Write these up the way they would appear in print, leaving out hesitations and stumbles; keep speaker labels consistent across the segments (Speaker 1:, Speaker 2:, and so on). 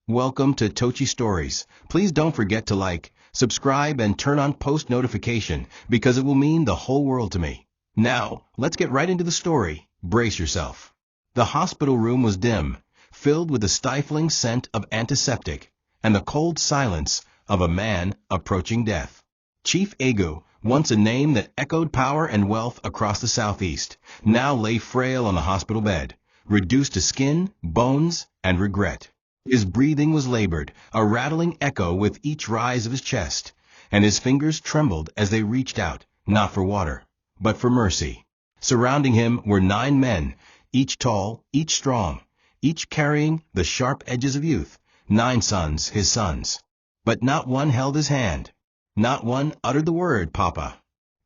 Speaker 1: Welcome to Tochi Stories. Please don't forget to like, subscribe, and turn on post notification because it will mean the whole world to me. Now, let's get right into the story. Brace yourself. The hospital room was dim, filled with the stifling scent of antiseptic and the cold silence of a man approaching death. Chief Agu, once a name that echoed power and wealth across the southeast, now lay frail on the hospital bed, reduced to skin, bones, and regret. His breathing was labored, a rattling echo with each rise of his chest, and his fingers trembled as they reached out, not for water, but for mercy. Surrounding him were 9 men, each tall, each strong, each carrying the sharp edges of youth, 9 sons, his sons. But not one held his hand. Not one uttered the word, Papa.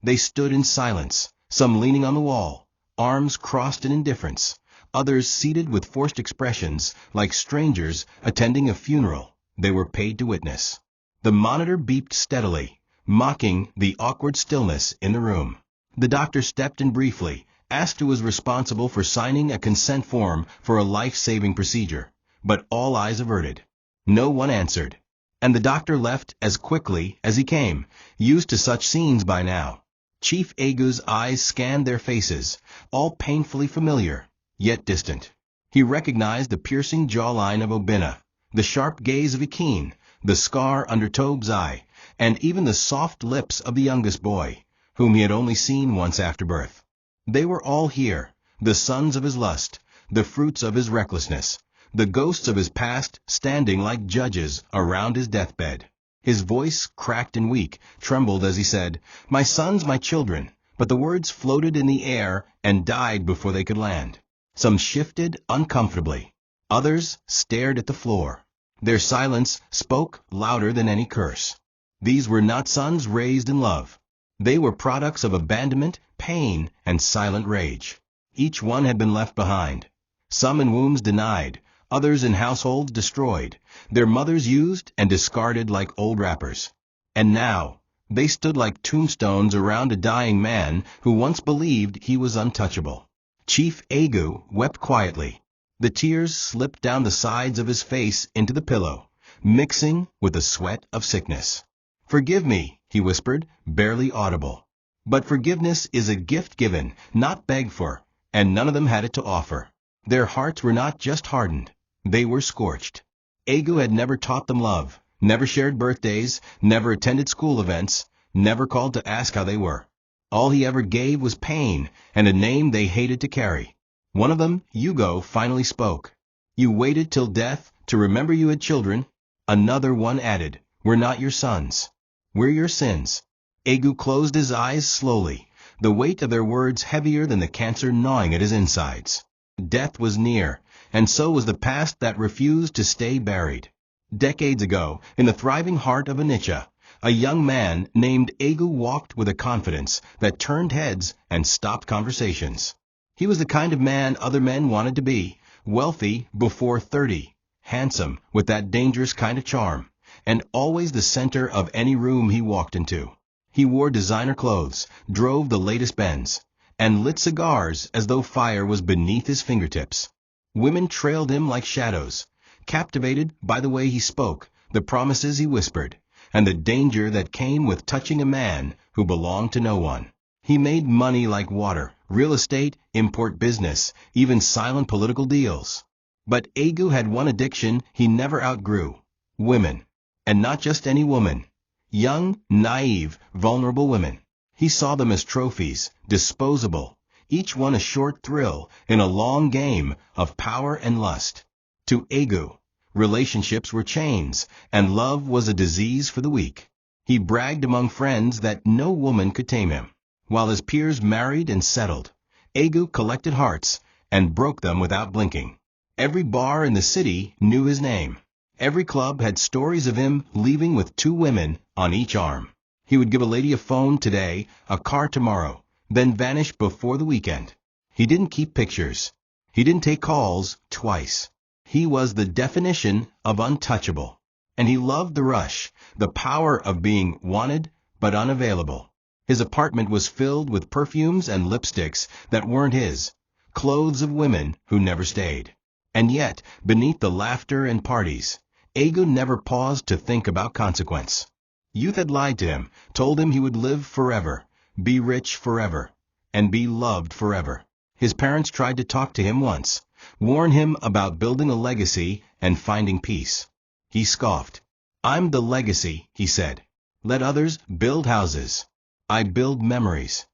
Speaker 1: They stood in silence, some leaning on the wall, arms crossed in indifference, others seated with forced expressions, like strangers attending a funeral they were paid to witness. The monitor beeped steadily, mocking the awkward stillness in the room. The doctor stepped in briefly, asked who was responsible for signing a consent form for a life-saving procedure, but all eyes averted. No one answered, and the doctor left as quickly as he came, used to such scenes by now. Chief Agu's eyes scanned their faces, all painfully familiar, yet distant. He recognized the piercing jawline of Obinna, the sharp gaze of Akin, the scar under Tobe's eye, and even the soft lips of the youngest boy, whom he had only seen once after birth. They were all here, the sons of his lust, the fruits of his recklessness, the ghosts of his past standing like judges around his deathbed. His voice, cracked and weak, trembled as he said, "My sons, my children," but the words floated in the air and died before they could land. Some shifted uncomfortably. Others stared at the floor. Their silence spoke louder than any curse. These were not sons raised in love. They were products of abandonment, pain, and silent rage. Each one had been left behind. Some in wombs denied, others in households destroyed, their mothers used and discarded like old wrappers. And now, they stood like tombstones around a dying man who once believed he was untouchable. Chief Agu wept quietly. The tears slipped down the sides of his face into the pillow, mixing with the sweat of sickness. "Forgive me," he whispered, barely audible. But forgiveness is a gift given, not begged for, and none of them had it to offer. Their hearts were not just hardened, they were scorched. Agu had never taught them love, never shared birthdays, never attended school events, never called to ask how they were. All he ever gave was pain and a name they hated to carry. One of them, Hugo, finally spoke. "You waited till death to remember you had children." Another one added, "We're not your sons. We're your sins." Agu closed his eyes slowly, the weight of their words heavier than the cancer gnawing at his insides. Death was near, and so was the past that refused to stay buried. Decades ago, in the thriving heart of Onitsha, a young man named Agu walked with a confidence that turned heads and stopped conversations. He was the kind of man other men wanted to be, wealthy before 30, handsome with that dangerous kind of charm, and always the center of any room he walked into. He wore designer clothes, drove the latest Benz, and lit cigars as though fire was beneath his fingertips. Women trailed him like shadows, captivated by the way he spoke, the promises he whispered, and the danger that came with touching a man who belonged to no one. He made money like water, real estate, import business, even silent political deals. But Agu had one addiction he never outgrew: women. And not just any woman. Young, naive, vulnerable women. He saw them as trophies, disposable, each one a short thrill in a long game of power and lust. To Agu, relationships were chains, and love was a disease for the weak. He bragged among friends that no woman could tame him. While his peers married and settled, Agu collected hearts and broke them without blinking. Every bar in the city knew his name. Every club had stories of him leaving with 2 women on each arm. He would give a lady a phone today, a car tomorrow, then vanish before the weekend. He didn't keep pictures. He didn't take calls twice. He was the definition of untouchable. And he loved the rush, the power of being wanted but unavailable. His apartment was filled with perfumes and lipsticks that weren't his, clothes of women who never stayed. And yet, beneath the laughter and parties, Agu never paused to think about consequence. Youth had lied to him, told him he would live forever, be rich forever, and be loved forever. His parents tried to talk to him once, warn him about building a legacy and finding peace. He scoffed. "I'm the legacy," he said. "Let others build houses. I build memories."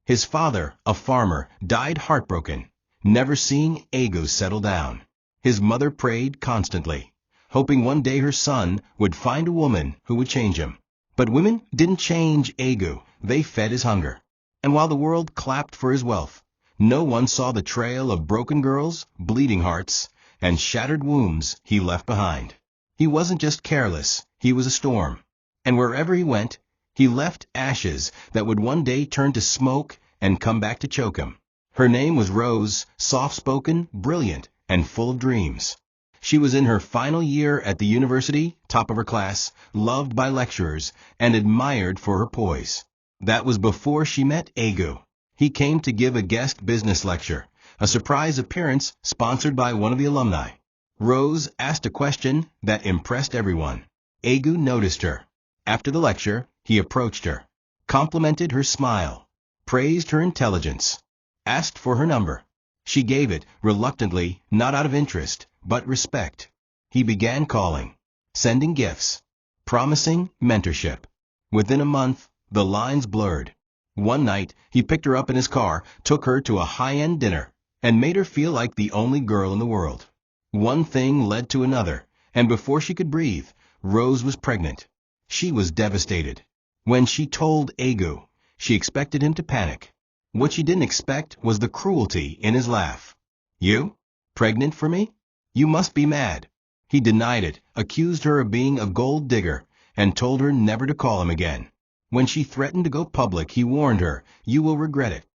Speaker 1: His father, a farmer, died heartbroken, never seeing Agu settle down. His mother prayed constantly, hoping one day her son would find a woman who would change him. But women didn't change Agu, they fed his hunger. And while the world clapped for his wealth, no one saw the trail of broken girls, bleeding hearts, and shattered wombs he left behind. He wasn't just careless, he was a storm. And wherever he went, he left ashes that would one day turn to smoke and come back to choke him. Her name was Rose, soft-spoken, brilliant, and full of dreams. She was in her final year at the university, top of her class, loved by lecturers, and admired for her poise. That was before she met Agu. He came to give a guest business lecture, a surprise appearance sponsored by one of the alumni. Rose asked a question that impressed everyone. Agu noticed her. After the lecture, he approached her, complimented her smile, praised her intelligence, asked for her number. She gave it, reluctantly, not out of interest, but respect. He began calling, sending gifts, promising mentorship. Within a month, the lines blurred. One night, he picked her up in his car, took her to a high-end dinner, and made her feel like the only girl in the world. One thing led to another, and before she could breathe, Rose was pregnant. She was devastated. When she told Agu, she expected him to panic. What she didn't expect was the cruelty in his laugh. "You? Pregnant for me? You must be mad." He denied it, accused her of being a gold digger, and told her never to call him again. When she threatened to go public, he warned her, "You will regret it."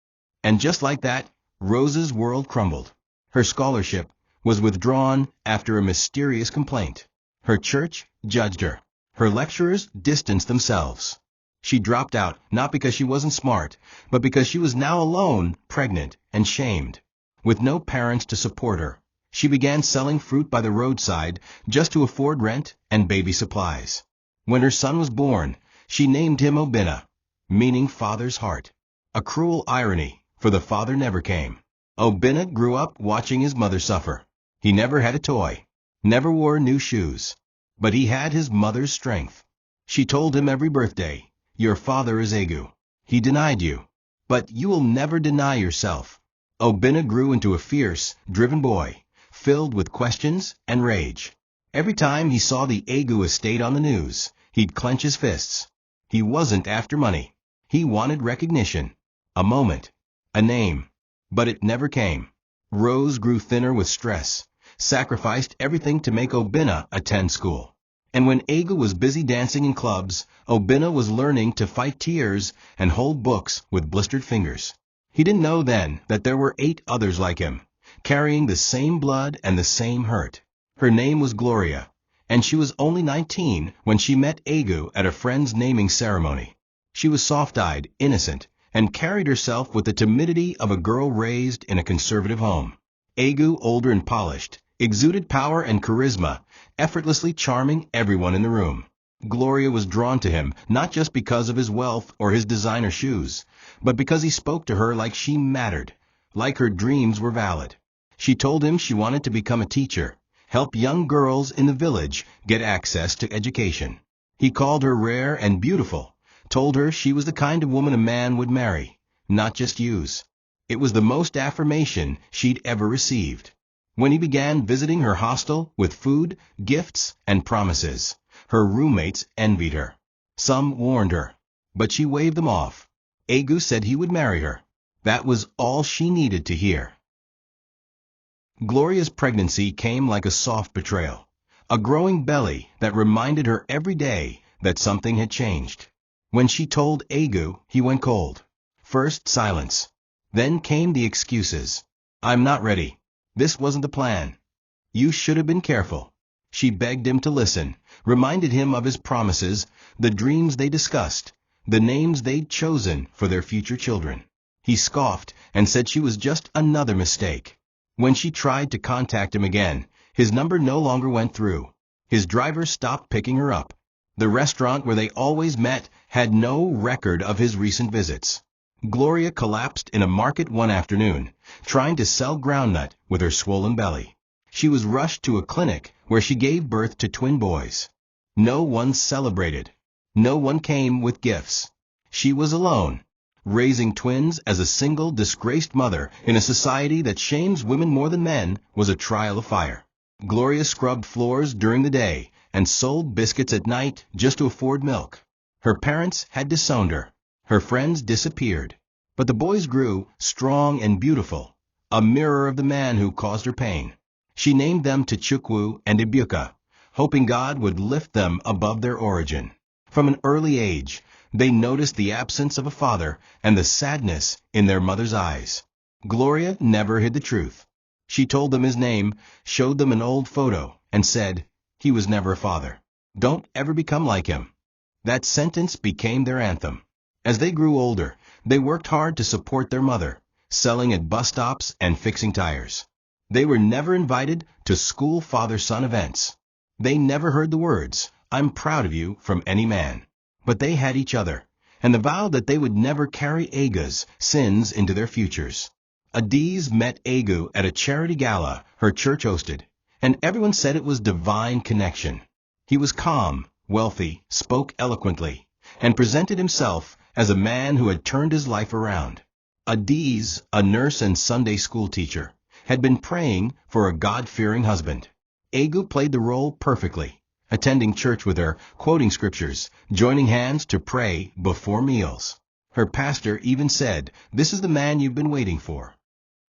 Speaker 1: And just like that, Rose's world crumbled. Her scholarship was withdrawn after a mysterious complaint. Her church judged her. Her lecturers distanced themselves. She dropped out, not because she wasn't smart, but because she was now alone, pregnant, and shamed. With no parents to support her, she began selling fruit by the roadside just to afford rent and baby supplies. When her son was born, she named him Obinna, meaning father's heart. A cruel irony, for the father never came. Obinna grew up watching his mother suffer. He never had a toy, never wore new shoes, but he had his mother's strength. She told him every birthday, "Your father is Agu. He denied you, but you will never deny yourself." Obinna grew into a fierce, driven boy, filled with questions and rage. Every time he saw the Agu estate on the news, he'd clench his fists. He wasn't after money. He wanted recognition, a moment, a name. But it never came. Rose grew thinner with stress, sacrificed everything to make Obinna attend school. And when Agu was busy dancing in clubs, Obinna was learning to fight tears and hold books with blistered fingers. He didn't know then that there were 8 others like him, carrying the same blood and the same hurt. Her name was Gloria, and she was only 19 when she met Agu at a friend's naming ceremony. She was soft-eyed, innocent, and carried herself with the timidity of a girl raised in a conservative home. Agu, older and polished, exuded power and charisma, effortlessly charming everyone in the room. Gloria was drawn to him not just because of his wealth or his designer shoes, but because he spoke to her like she mattered, like her dreams were valid. She told him she wanted to become a teacher, help young girls in the village get access to education. He called her rare and beautiful, told her she was the kind of woman a man would marry, not just use. It was the most affirmation she'd ever received. When he began visiting her hostel with food, gifts, and promises, her roommates envied her. Some warned her, but she waved them off. Agu said he would marry her. That was all she needed to hear. Gloria's pregnancy came like a soft betrayal, a growing belly that reminded her every day that something had changed. When she told Agu, he went cold. First silence. Then came the excuses. "I'm not ready. This wasn't the plan. You should have been careful." She begged him to listen, reminded him of his promises, the dreams they discussed, the names they'd chosen for their future children. He scoffed and said she was just another mistake. When she tried to contact him again, his number no longer went through. His driver stopped picking her up. The restaurant where they always met had no record of his recent visits. Gloria collapsed in a market one afternoon, trying to sell groundnut with her swollen belly. She was rushed to a clinic where she gave birth to twin boys. No one celebrated. No one came with gifts. She was alone, raising twins as a single disgraced mother in a society that shames women more than men was a trial of fire. Gloria scrubbed floors during the day and sold biscuits at night just to afford milk. Her parents had disowned her. Her friends disappeared. But the boys grew, strong and beautiful, a mirror of the man who caused her pain. She named them Chifu and Ibuka, hoping God would lift them above their origin. From an early age, they noticed the absence of a father and the sadness in their mother's eyes. Gloria never hid the truth. She told them his name, showed them an old photo, and said, "He was never a father. Don't ever become like him." That sentence became their anthem. As they grew older, they worked hard to support their mother, selling at bus stops and fixing tires. They were never invited to school father-son events. They never heard the words, "I'm proud of you," from any man. But they had each other, and the vow that they would never carry Agu's sins into their futures. Adiz met Agu at a charity gala her church hosted, and everyone said it was divine connection. He was calm, wealthy, spoke eloquently, and presented himself as a man who had turned his life around. Adiz, a nurse and Sunday school teacher, had been praying for a God-fearing husband. Agu played the role perfectly, attending church with her, quoting scriptures, joining hands to pray before meals. Her pastor even said, "This is the man you've been waiting for."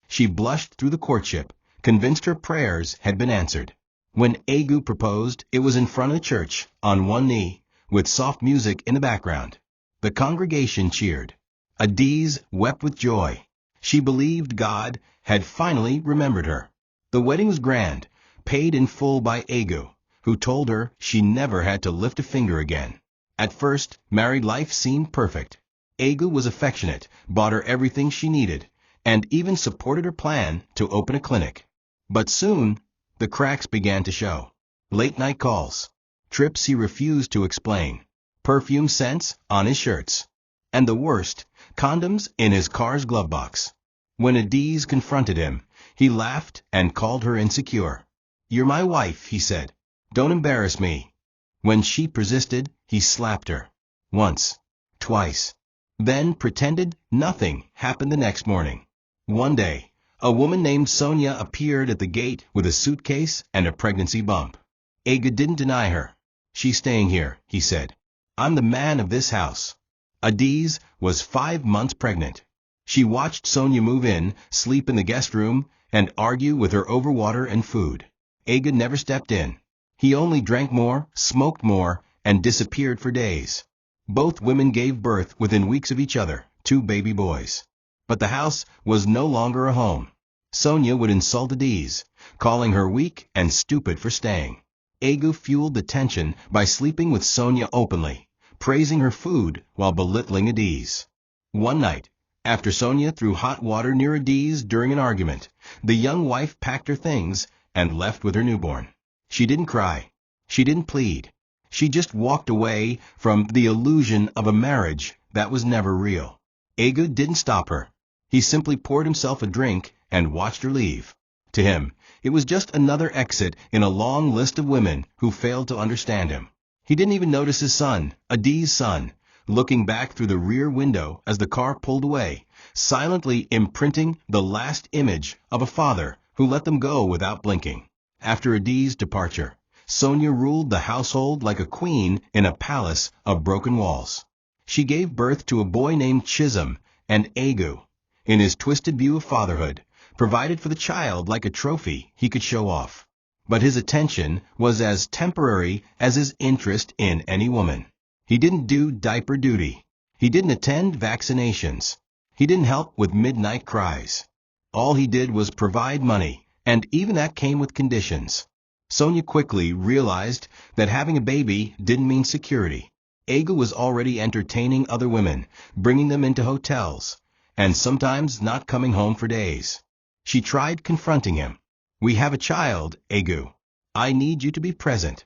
Speaker 1: She blushed through the courtship, convinced her prayers had been answered. When Agu proposed, it was in front of the church, on one knee, with soft music in the background. The congregation cheered. Adiz wept with joy. She believed God had finally remembered her. The wedding was grand, paid in full by Agu, who told her she never had to lift a finger again. At first, married life seemed perfect. Agu was affectionate, bought her everything she needed, and even supported her plan to open a clinic. But soon, the cracks began to show. Late-night calls, trips he refused to explain, perfume scents on his shirts, and the worst, condoms in his car's glove box. When Adiz confronted him, he laughed and called her insecure. "You're my wife," he said. "Don't embarrass me." When she persisted, he slapped her. Once, twice. Then pretended nothing happened the next morning. One day, a woman named Sonia appeared at the gate with a suitcase and a pregnancy bump. Agu didn't deny her. "She's staying here," he said. "I'm the man of this house." Adiz was 5 months pregnant. She watched Sonia move in, sleep in the guest room, and argue with her over water and food. Agu never stepped in. He only drank more, smoked more, and disappeared for days. Both women gave birth within weeks of each other, 2 baby boys. But the house was no longer a home. Sonia would insult Adiz, calling her weak and stupid for staying. Agu fueled the tension by sleeping with Sonia openly, praising her food while belittling Adiz. One night, after Sonia threw hot water near Adiz during an argument, the young wife packed her things and left with her newborn. She didn't cry. She didn't plead. She just walked away from the illusion of a marriage that was never real. Agu didn't stop her. He simply poured himself a drink and watched her leave. To him, it was just another exit in a long list of women who failed to understand him. He didn't even notice his son, Adiz's son, looking back through the rear window as the car pulled away, silently imprinting the last image of a father who let them go without blinking. After Adiz's departure, Sonia ruled the household like a queen in a palace of broken walls. She gave birth to a boy named Chisholm, and Agu, in his twisted view of fatherhood, provided for the child like a trophy he could show off. But his attention was as temporary as his interest in any woman. He didn't do diaper duty. He didn't attend vaccinations. He didn't help with midnight cries. All he did was provide money, and even that came with conditions. Sonia quickly realized that having a baby didn't mean security. Agu was already entertaining other women, bringing them into hotels, and sometimes not coming home for days. She tried confronting him. "We have a child, Agu. I need you to be present."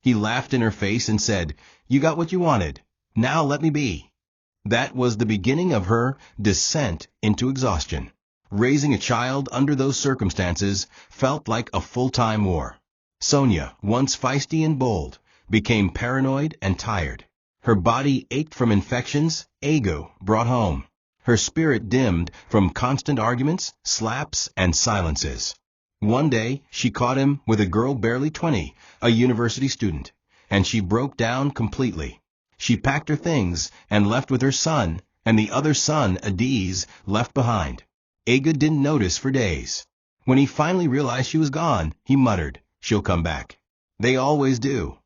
Speaker 1: He laughed in her face and said, "You got what you wanted. Now let me be." That was the beginning of her descent into exhaustion. Raising a child under those circumstances felt like a full-time war. Sonia, once feisty and bold, became paranoid and tired. Her body ached from infections Agu brought home. Her spirit dimmed from constant arguments, slaps, and silences. One day, she caught him with a girl barely 20, a university student, and she broke down completely. She packed her things and left with her son, and the other son, Adiz, left behind. Agu didn't notice for days. When he finally realized she was gone, he muttered, "She'll come back. They always do."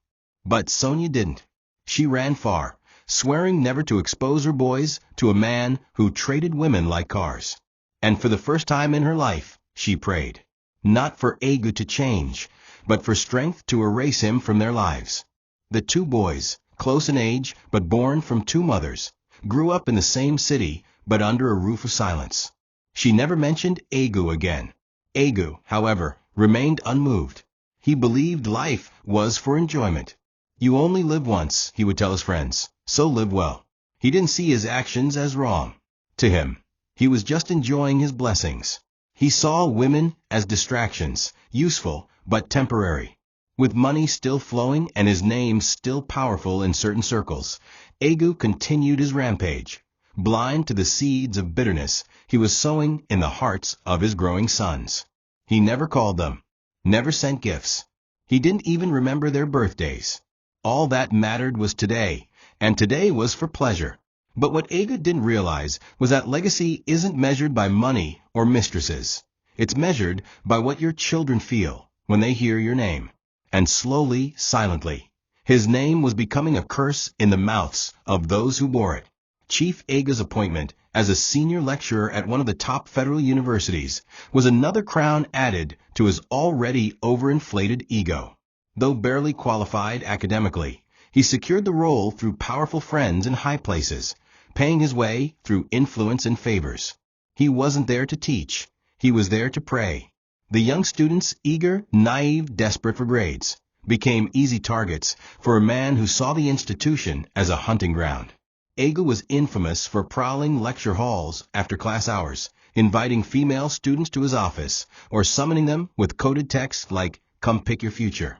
Speaker 1: But Sonia didn't. She ran far, swearing never to expose her boys to a man who traded women like cars. And for the first time in her life, she prayed. Not for Agu to change, but for strength to erase him from their lives. The two boys, close in age but born from two mothers, grew up in the same city but under a roof of silence. She never mentioned Agu again. Agu, however, remained unmoved. He believed life was for enjoyment. "You only live once," he would tell his friends, "so live well." He didn't see his actions as wrong. To him, he was just enjoying his blessings. He saw women as distractions, useful but temporary. With money still flowing and his name still powerful in certain circles, Agu continued his rampage, blind to the seeds of bitterness he was sowing in the hearts of his growing sons. He never called them, never sent gifts. He didn't even remember their birthdays. All that mattered was today, and today was for pleasure. But what Agu didn't realize was that legacy isn't measured by money or mistresses. It's measured by what your children feel when they hear your name. And slowly, silently, his name was becoming a curse in the mouths of those who bore it. Chief Agu's appointment as a senior lecturer at one of the top federal universities was another crown added to his already overinflated ego. Though barely qualified academically, he secured the role through powerful friends in high places, paying his way through influence and favors. He wasn't there to teach. He was there to pray. The young students, eager, naive, desperate for grades, became easy targets for a man who saw the institution as a hunting ground. Agu was infamous for prowling lecture halls after class hours, inviting female students to his office, or summoning them with coded texts like, "Come pick your future."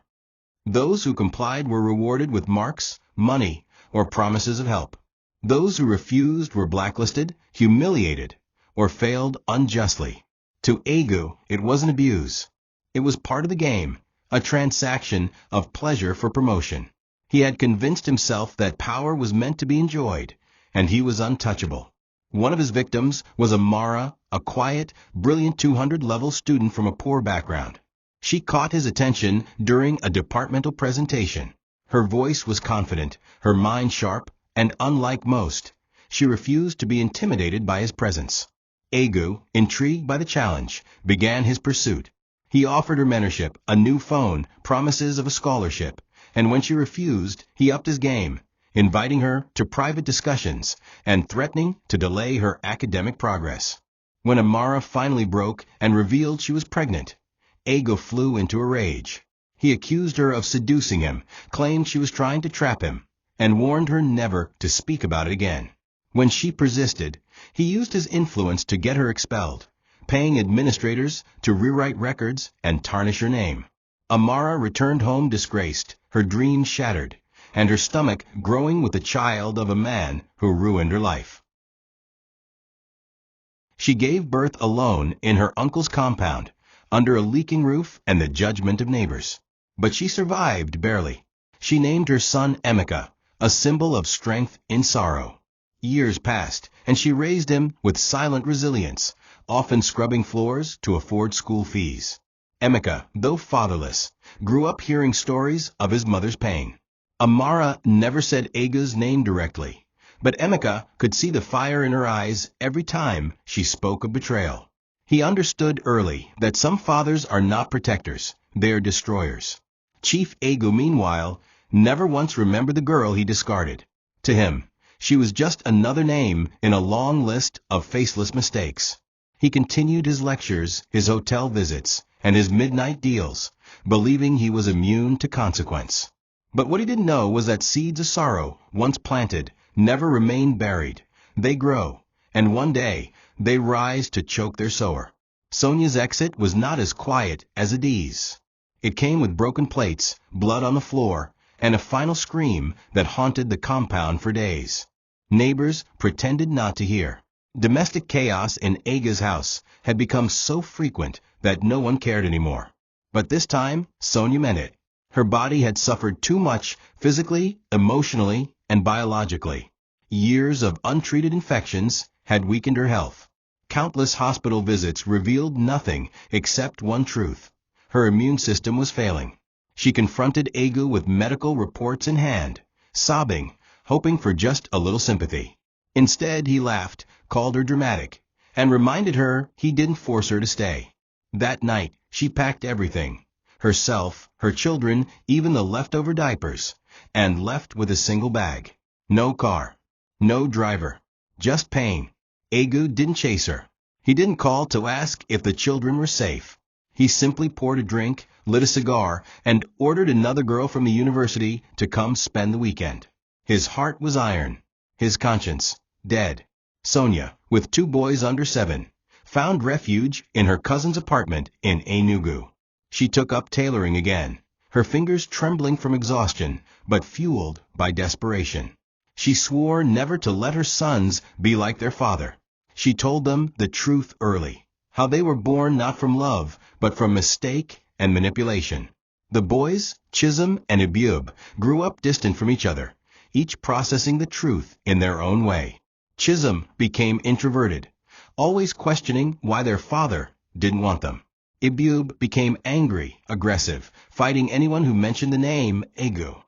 Speaker 1: Those who complied were rewarded with marks, money, or promises of help. Those who refused were blacklisted, humiliated, or failed unjustly. To Agu, it wasn't abuse. It was part of the game, a transaction of pleasure for promotion. He had convinced himself that power was meant to be enjoyed, and he was untouchable. One of his victims was Amara, a quiet, brilliant 200-level student from a poor background. She caught his attention during a departmental presentation. Her voice was confident, her mind sharp, and unlike most, she refused to be intimidated by his presence. Agu, intrigued by the challenge, began his pursuit. He offered her mentorship, a new phone, promises of a scholarship, and when she refused, he upped his game, inviting her to private discussions and threatening to delay her academic progress. When Amara finally broke and revealed she was pregnant, Agu flew into a rage. He accused her of seducing him, claimed she was trying to trap him, and warned her never to speak about it again. When she persisted, he used his influence to get her expelled, paying administrators to rewrite records and tarnish her name. Amara returned home disgraced, her dreams shattered, and her stomach growing with the child of a man who ruined her life. She gave birth alone in her uncle's compound, under a leaking roof and the judgment of neighbors. But she survived barely. She named her son Emeka, a symbol of strength in sorrow. Years passed, and she raised him with silent resilience, often scrubbing floors to afford school fees. Emeka, though fatherless, grew up hearing stories of his mother's pain. Amara never said Agu's name directly, but Emeka could see the fire in her eyes every time she spoke of betrayal. He understood early that some fathers are not protectors, they are destroyers. Chief Agu, meanwhile, never once remembered the girl he discarded. To him, she was just another name in a long list of faceless mistakes. He continued his lectures, his hotel visits, and his midnight deals, believing he was immune to consequence. But what he didn't know was that seeds of sorrow, once planted, never remain buried. They grow, and one day, they rise to choke their sower. Sonia's exit was not as quiet as Adi's. It came with broken plates, blood on the floor, and a final scream that haunted the compound for days. Neighbors pretended not to hear. Domestic chaos in Agu's house had become so frequent that no one cared anymore. But this time, Sonia meant it. Her body had suffered too much physically, emotionally, and biologically. Years of untreated infections had weakened her health. Countless hospital visits revealed nothing except one truth. Her immune system was failing. She confronted Agu with medical reports in hand, sobbing, hoping for just a little sympathy. Instead, he laughed, called her dramatic, and reminded her he didn't force her to stay. That night, she packed everything, herself, her children, even the leftover diapers, and left with a single bag. No car, no driver, just pain. Agu didn't chase her. He didn't call to ask if the children were safe. He simply poured a drink, lit a cigar, and ordered another girl from the university to come spend the weekend. His heart was iron, his conscience dead. Sonia, with 2 boys under 7, found refuge in her cousin's apartment in Enugu. She took up tailoring again, her fingers trembling from exhaustion, but fueled by desperation. She swore never to let her sons be like their father. She told them the truth early, how they were born not from love, but from mistake and manipulation. The boys, Chisholm and Abub, grew up distant from each other, each processing the truth in their own way. Chisholm became introverted, always questioning why their father didn't want them. Abub became angry, aggressive, fighting anyone who mentioned the name Agu.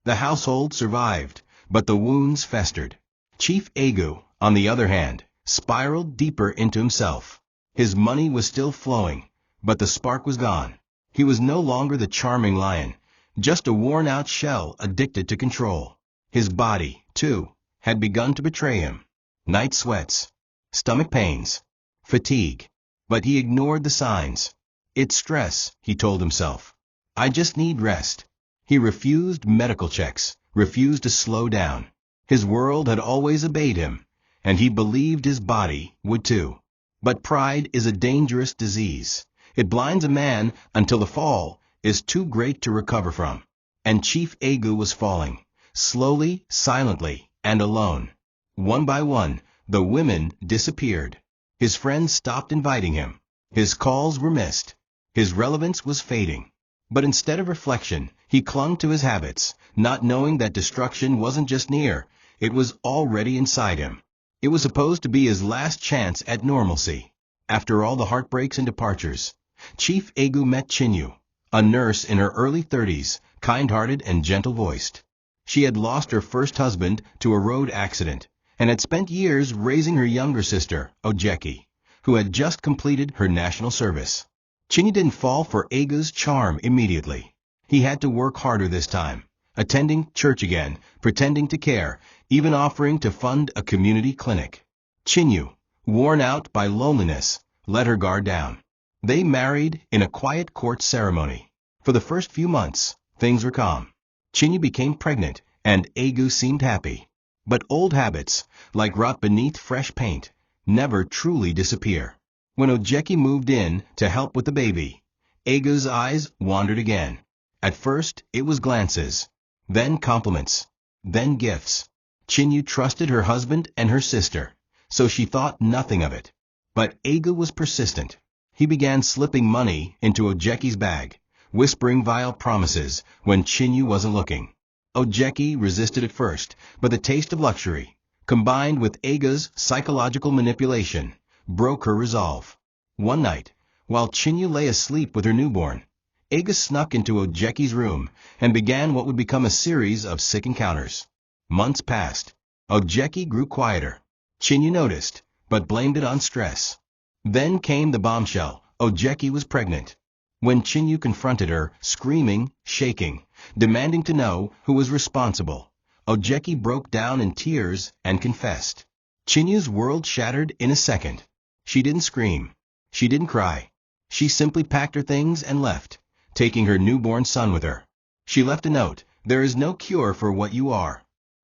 Speaker 1: The household survived, but the wounds festered. Chief Agu, on the other hand, spiraled deeper into himself. His money was still flowing, but the spark was gone. He was no longer the charming lion, just a worn-out shell addicted to control. His body, too, had begun to betray him. Night sweats, stomach pains, fatigue. But he ignored the signs. It's stress, he told himself. I just need rest. He refused medical checks, refused to slow down. His world had always obeyed him, and he believed his body would too. But pride is a dangerous disease. It blinds a man until the fall is too great to recover from. And Chief Agu was falling, slowly, silently, and alone. One by one, the women disappeared. His friends stopped inviting him. His calls were missed. His relevance was fading. But instead of reflection, he clung to his habits, not knowing that destruction wasn't just near, it was already inside him. It was supposed to be his last chance at normalcy. After all the heartbreaks and departures, Chief Agu met Chinu, a nurse in her early 30s, kind-hearted and gentle-voiced. She had lost her first husband to a road accident, and had spent years raising her younger sister, Ojeki, who had just completed her national service. Chinu didn't fall for Agu's charm immediately. He had to work harder this time, attending church again, pretending to care, even offering to fund a community clinic. Chinu, worn out by loneliness, let her guard down. They married in a quiet court ceremony. For the first few months, things were calm. Chinu became pregnant, and Agu seemed happy. But old habits, like rot beneath fresh paint, never truly disappear. When Ojeki moved in to help with the baby, Agu's eyes wandered again. At first, it was glances, then compliments, then gifts. Chinu trusted her husband and her sister, so she thought nothing of it. But Agu was persistent. He began slipping money into Ojeki's bag, whispering vile promises when Chinu wasn't looking. Ojeki resisted at first, but the taste of luxury, combined with Agu's psychological manipulation, broke her resolve. One night, while Chinu lay asleep with her newborn, Agu snuck into Ojeki's room and began what would become a series of sick encounters. Months passed. Ojeki grew quieter. Chinu noticed, but blamed it on stress. Then came the bombshell. Ojeki was pregnant. When Chinu confronted her, screaming, shaking, demanding to know who was responsible, Ojeki broke down in tears and confessed. Chinu's world shattered in a second. She didn't scream. She didn't cry. She simply packed her things and left, taking her newborn son with her. She left a note, There is no cure for what you are.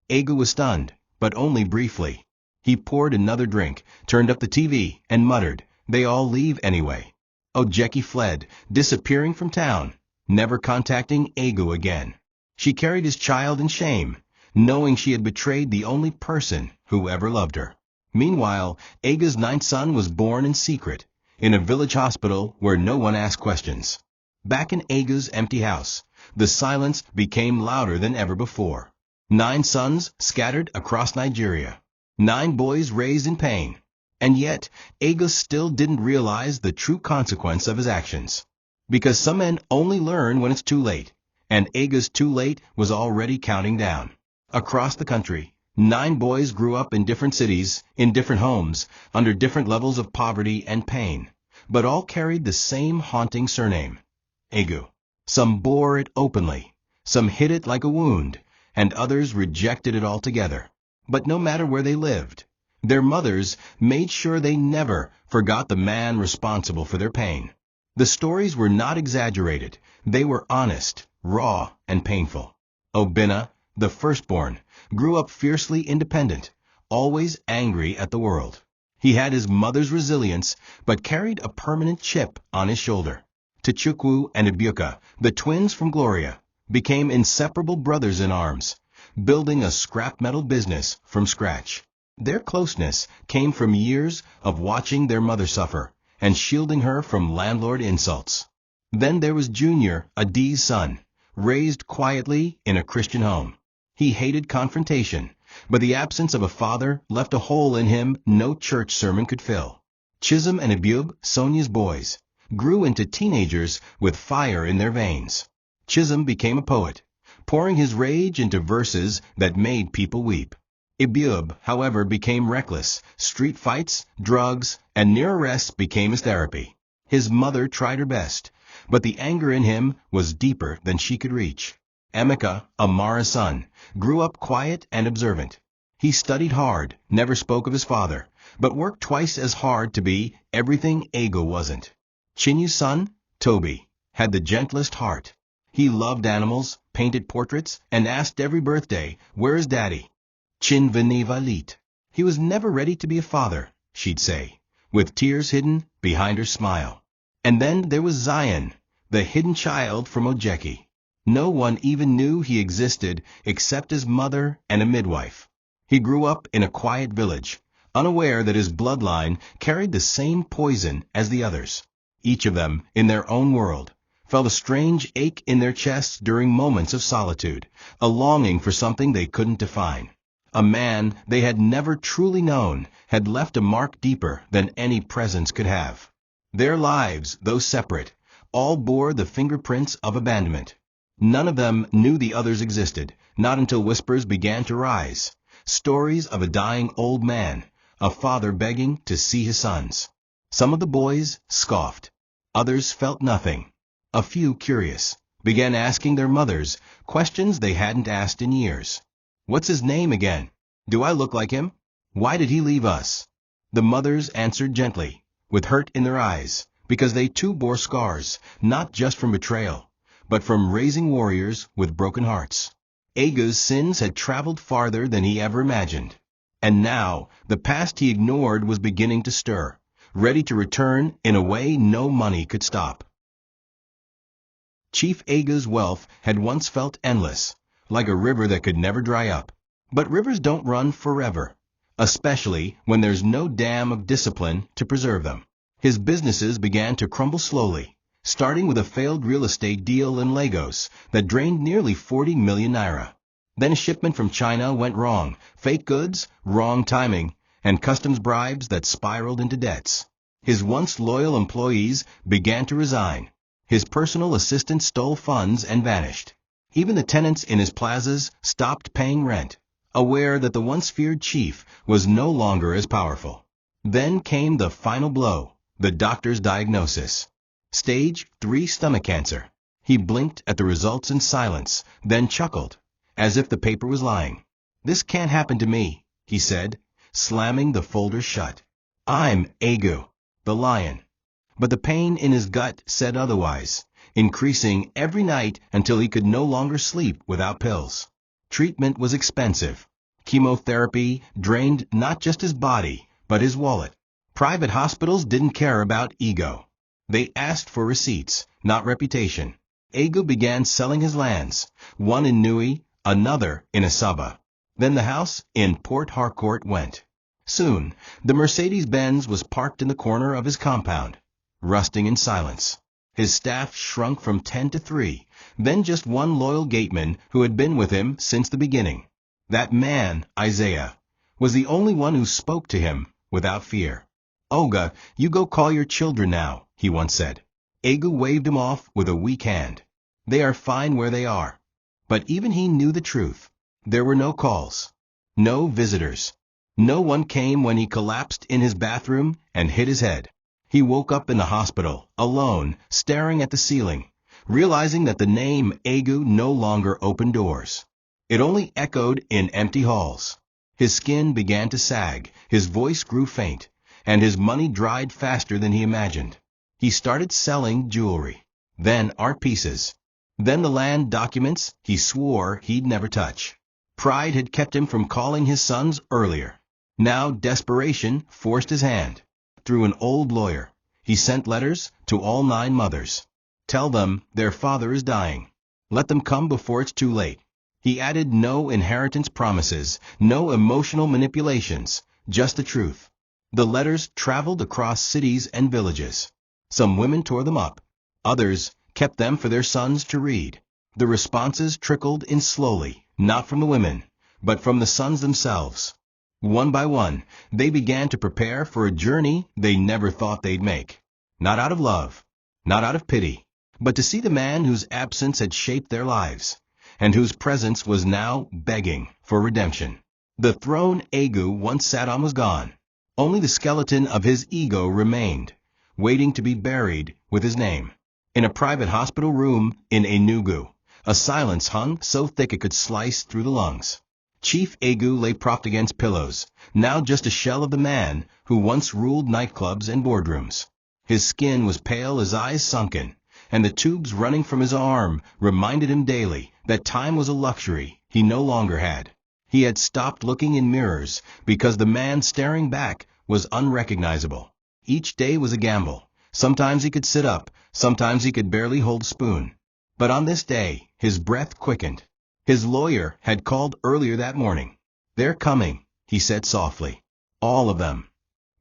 Speaker 1: Agu was stunned, but only briefly. He poured another drink, turned up the TV, and muttered, "They all leave anyway." Ojeki fled, disappearing from town, never contacting Agu again. She carried his child in shame, knowing she had betrayed the only person who ever loved her. Meanwhile, Agu's ninth son was born in secret, in a village hospital where no one asked questions. Back in Agu's empty house, the silence became louder than ever before. 9 sons scattered across Nigeria. 9 boys raised in pain. And yet, Agu still didn't realize the true consequence of his actions. Because some men only learn when it's too late, and Agu's too late was already counting down. Across the country, 9 boys grew up in different cities, in different homes, under different levels of poverty and pain, but all carried the same haunting surname, Agu. Some bore it openly, some hid it like a wound, and others rejected it altogether. But no matter where they lived, their mothers made sure they never forgot the man responsible for their pain. The stories were not exaggerated. They were honest, raw, and painful. Obinna, the firstborn, grew up fiercely independent, always angry at the world. He had his mother's resilience, but carried a permanent chip on his shoulder. Chukwu and Ibuka, the twins from Gloria, became inseparable brothers in arms, building a scrap metal business from scratch. Their closeness came from years of watching their mother suffer and shielding her from landlord insults. Then there was Junior, Adi's son, raised quietly in a Christian home. He hated confrontation, but the absence of a father left a hole in him no church sermon could fill. Chisholm and Abub, Sonia's boys, grew into teenagers with fire in their veins. Chisholm became a poet, pouring his rage into verses that made people weep. Abub, however, became reckless. Street fights, drugs, and near arrests became his therapy. His mother tried her best, but the anger in him was deeper than she could reach. Emeka, Amara's son, grew up quiet and observant. He studied hard, never spoke of his father, but worked twice as hard to be everything Agu wasn't. Chinu's son, Toby, had the gentlest heart. He loved animals, painted portraits, and asked every birthday, "Where is Daddy?" Chin veniva lit. He was never ready to be a father, she'd say, with tears hidden behind her smile. And then there was Zion, the hidden child from Ojeki. No one even knew he existed except his mother and a midwife. He grew up in a quiet village, unaware that his bloodline carried the same poison as the others. Each of them, in their own world, felt a strange ache in their chests during moments of solitude, a longing for something they couldn't define. A man they had never truly known had left a mark deeper than any presence could have. Their lives, though separate, all bore the fingerprints of abandonment. None of them knew the others existed, not until whispers began to rise. Stories of a dying old man, a father begging to see his sons. Some of the boys scoffed. Others felt nothing. A few, curious, began asking their mothers questions they hadn't asked in years. "What's his name again? Do I look like him? Why did he leave us?" The mothers answered gently, with hurt in their eyes, because they too bore scars, not just from betrayal, but from raising warriors with broken hearts. Agu's sins had traveled farther than he ever imagined. And now, the past he ignored was beginning to stir, ready to return in a way no money could stop. Chief Agu's wealth had once felt endless, like a river that could never dry up. But rivers don't run forever, especially when there's no dam of discipline to preserve them. His businesses began to crumble slowly, starting with a failed real estate deal in Lagos that drained nearly 40 million naira. Then a shipment from China went wrong, fake goods, wrong timing, and customs bribes that spiraled into debts. His once loyal employees began to resign. His personal assistant stole funds and vanished. Even the tenants in his plazas stopped paying rent, aware that the once feared chief was no longer as powerful. Then came the final blow, the doctor's diagnosis. Stage 3 stomach cancer. He blinked at the results in silence, then chuckled, as if the paper was lying. "This can't happen to me," he said, slamming the folder shut. "I'm Agu, the lion." But the pain in his gut said otherwise. increasing every night until he could no longer sleep without pills. Treatment was expensive. Chemotherapy drained not just his body, but his wallet. Private hospitals didn't care about ego. They asked for receipts, not reputation. Agu began selling his lands, one in Nui, another in Asaba. Then the house in Port Harcourt went. Soon, the Mercedes-Benz was parked in the corner of his compound, rusting in silence. His staff shrunk from 10 to 3, then just one loyal gateman who had been with him since the beginning. That man, Isaiah, was the only one who spoke to him without fear. "Olga, you go call your children now," he once said. Agu waved him off with a weak hand. "They are fine where they are." But even he knew the truth. There were no calls, no visitors. No one came when he collapsed in his bathroom and hit his head. He woke up in the hospital, alone, staring at the ceiling, realizing that the name Agu no longer opened doors. It only echoed in empty halls. His skin began to sag, his voice grew faint, and his money dried faster than he imagined. He started selling jewelry, then art pieces, then the land documents he swore he'd never touch. Pride had kept him from calling his sons earlier. Now desperation forced his hand. Through an old lawyer, he sent letters to all 9 mothers. Tell them their father is dying. Let them come before it's too late. He added no inheritance promises, no emotional manipulations, just the truth. The letters traveled across cities and villages. Some women tore them up. Others kept them for their sons to read. The responses trickled in slowly, not from the women, but from the sons themselves. One by one, they began to prepare for a journey they never thought they'd make. Not out of love, not out of pity, but to see the man whose absence had shaped their lives, and whose presence was now begging for redemption. The throne Agu once sat on was gone. Only the skeleton of his ego remained, waiting to be buried with his name. In a private hospital room in Enugu, a silence hung so thick it could slice through the lungs. Chief Agu lay propped against pillows, now just a shell of the man who once ruled nightclubs and boardrooms. His skin was pale, his eyes sunken, and the tubes running from his arm reminded him daily that time was a luxury he no longer had. He had stopped looking in mirrors because the man staring back was unrecognizable. Each day was a gamble. Sometimes he could sit up, sometimes he could barely hold a spoon. But on this day, his breath quickened. His lawyer had called earlier that morning. "They're coming," he said softly. "All of them."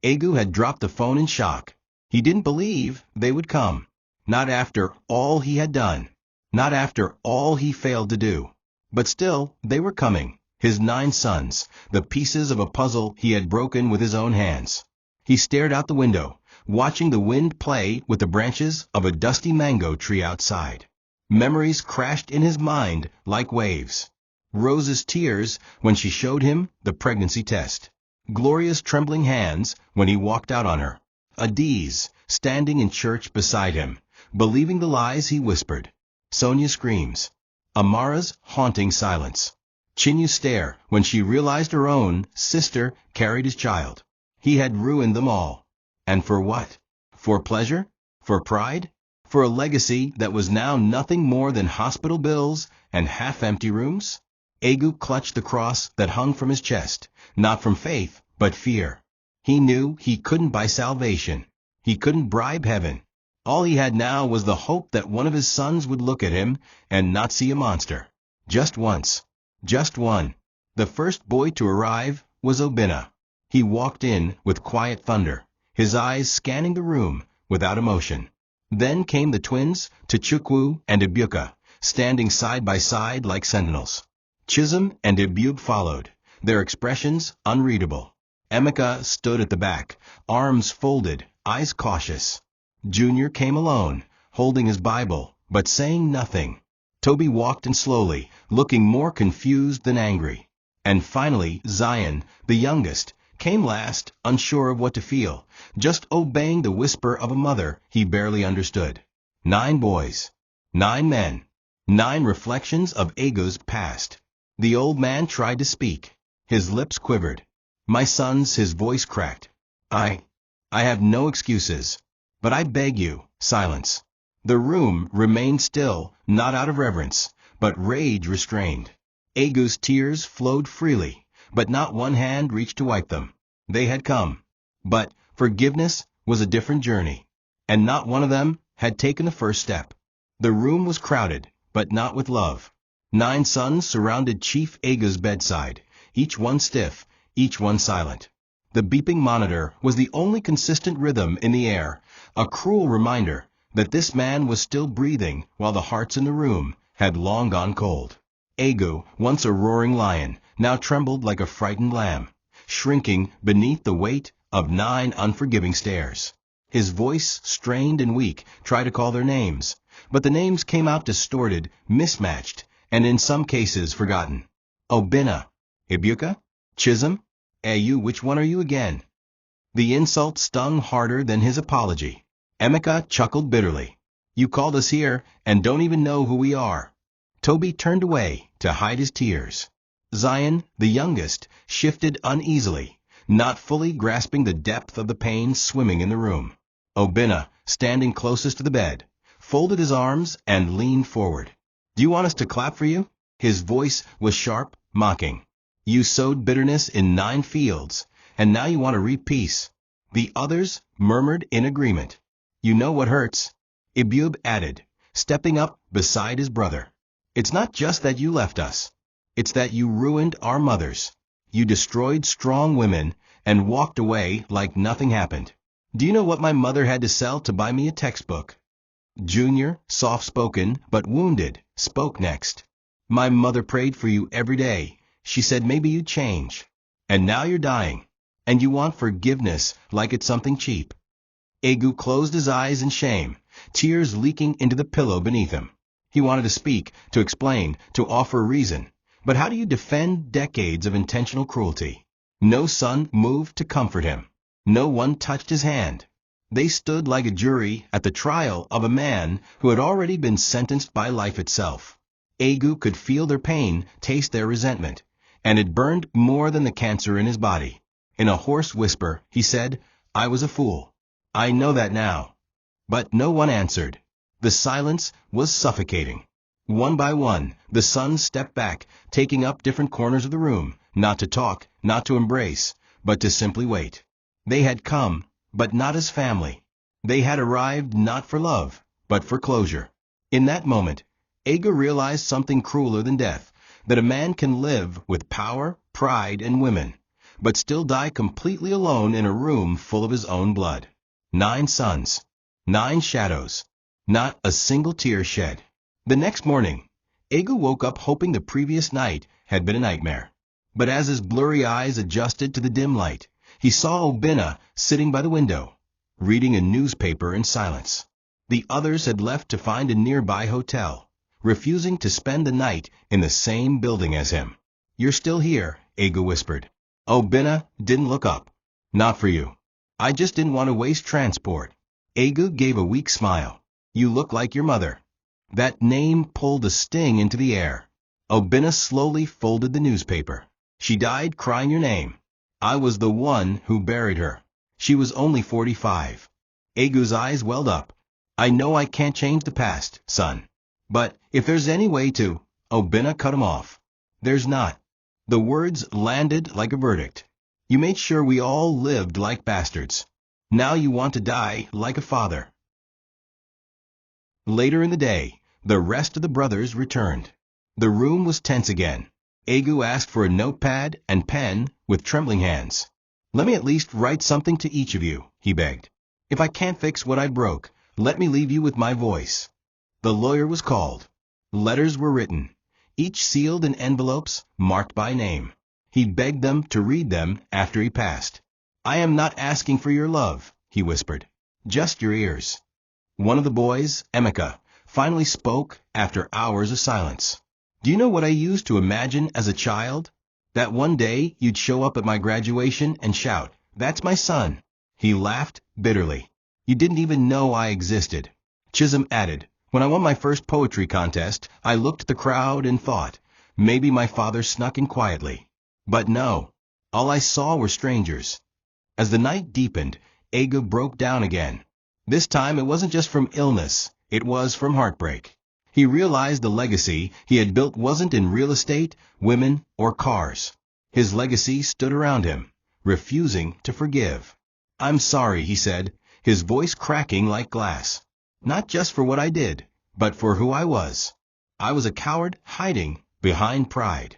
Speaker 1: Agu had dropped the phone in shock. He didn't believe they would come. Not after all he had done. Not after all he failed to do. But still, they were coming. His 9 sons, the pieces of a puzzle he had broken with his own hands. He stared out the window, watching the wind play with the branches of a dusty mango tree outside. Memories crashed in his mind like waves. Rose's tears when she showed him the pregnancy test. Gloria's trembling hands when he walked out on her. Adi's standing in church beside him, believing the lies he whispered. Sonia's screams. Amara's haunting silence. Chinu's stare when she realized her own sister carried his child. He had ruined them all. And for what? For pleasure? For pride? For a legacy that was now nothing more than hospital bills and half-empty rooms? Agu clutched the cross that hung from his chest, not from faith, but fear. He knew he couldn't buy salvation. He couldn't bribe heaven. All he had now was the hope that one of his sons would look at him and not see a monster. Just once. Just one. The first boy to arrive was Obinna. He walked in with quiet thunder, his eyes scanning the room without emotion. Then came the twins, Tchukwu and Ibuka, standing side by side like sentinels. Chisholm and Ibug followed, their expressions unreadable. Emeka stood at the back, arms folded, eyes cautious. Junior came alone, holding his Bible, but saying nothing. Toby walked in slowly, looking more confused than angry. And finally, Zion, the youngest, came last, unsure of what to feel, just obeying the whisper of a mother he barely understood. 9 boys. 9 men. 9 reflections of Agu's past. The old man tried to speak. His lips quivered. "My sons," his voice cracked. I have no excuses. But I beg you, silence. The room remained still, not out of reverence, but rage restrained. Agu's tears flowed freely, but not one hand reached to wipe them. They had come. But forgiveness was a different journey, and not one of them had taken the first step. The room was crowded, but not with love. 9 sons surrounded Chief Agu's bedside, each one stiff, each one silent. The beeping monitor was the only consistent rhythm in the air, a cruel reminder that this man was still breathing while the hearts in the room had long gone cold. Agu, once a roaring lion, now trembled like a frightened lamb, shrinking beneath the weight of 9 unforgiving stares. His voice, strained and weak, tried to call their names, but the names came out distorted, mismatched, and in some cases forgotten. Obina, Ibuka, Chisholm, Ayu, which one are you again? The insult stung harder than his apology. Emeka chuckled bitterly. You called us here and don't even know who we are. Toby turned away to hide his tears. Zion, the youngest, shifted uneasily, not fully grasping the depth of the pain swimming in the room. Obina, standing closest to the bed, folded his arms and leaned forward. Do you want us to clap for you? His voice was sharp, mocking. You sowed bitterness in 9 fields, and now you want to reap peace. The others murmured in agreement. You know what hurts, Ibub added, stepping up beside his brother. It's not just that you left us. It's that you ruined our mothers. You destroyed strong women and walked away like nothing happened. Do you know what my mother had to sell to buy me a textbook? Junior, soft-spoken but wounded, spoke next. My mother prayed for you every day. She said maybe you'd change. And now you're dying. And you want forgiveness like it's something cheap. Agu closed his eyes in shame, tears leaking into the pillow beneath him. He wanted to speak, to explain, to offer a reason. But how do you defend decades of intentional cruelty? No son moved to comfort him. No one touched his hand. They stood like a jury at the trial of a man who had already been sentenced by life itself. Agu could feel their pain, taste their resentment, and it burned more than the cancer in his body. In a hoarse whisper, he said, I was a fool. I know that now. But no one answered. The silence was suffocating. One by one, the sons stepped back, taking up different corners of the room, not to talk, not to embrace, but to simply wait. They had come, but not as family. They had arrived not for love, but for closure. In that moment, Agu realized something crueler than death, that a man can live with power, pride, and women, but still die completely alone in a room full of his own blood. 9 sons, 9 shadows, not a single tear shed. The next morning, Agu woke up hoping the previous night had been a nightmare. But as his blurry eyes adjusted to the dim light, he saw Obina sitting by the window, reading a newspaper in silence. The others had left to find a nearby hotel, refusing to spend the night in the same building as him. You're still here, Agu whispered. Obina didn't look up. Not for you. I just didn't want to waste transport. Agu gave a weak smile. You look like your mother. That name pulled a sting into the air. Obina slowly folded the newspaper. She died crying your name. I was the one who buried her. She was only 45. Agu's eyes welled up. I know I can't change the past, son. But if there's any way to... Obina cut him off. There's not. The words landed like a verdict. You made sure we all lived like bastards. Now you want to die like a father. Later in the day, the rest of the brothers returned. The room was tense again. Agu asked for a notepad and pen with trembling hands. Let me at least write something to each of you, he begged. If I can't fix what I broke, let me leave you with my voice. The lawyer was called. Letters were written, each sealed in envelopes marked by name. He begged them to read them after he passed. I am not asking for your love, he whispered. Just your ears. One of the boys, Emeka, finally spoke after hours of silence. Do you know what I used to imagine as a child? That one day you'd show up at my graduation and shout, That's my son. He laughed bitterly. You didn't even know I existed. Chisholm added, When I won my first poetry contest, I looked at the crowd and thought, maybe my father snuck in quietly. But no, all I saw were strangers. As the night deepened, Agu broke down again. This time it wasn't just from illness, It was from heartbreak. He realized the legacy he had built wasn't in real estate, women, or cars. His legacy stood around him, refusing to forgive. "I'm sorry," he said, his voice cracking like glass. "Not just for what I did, but for who I was. I was a coward hiding behind pride."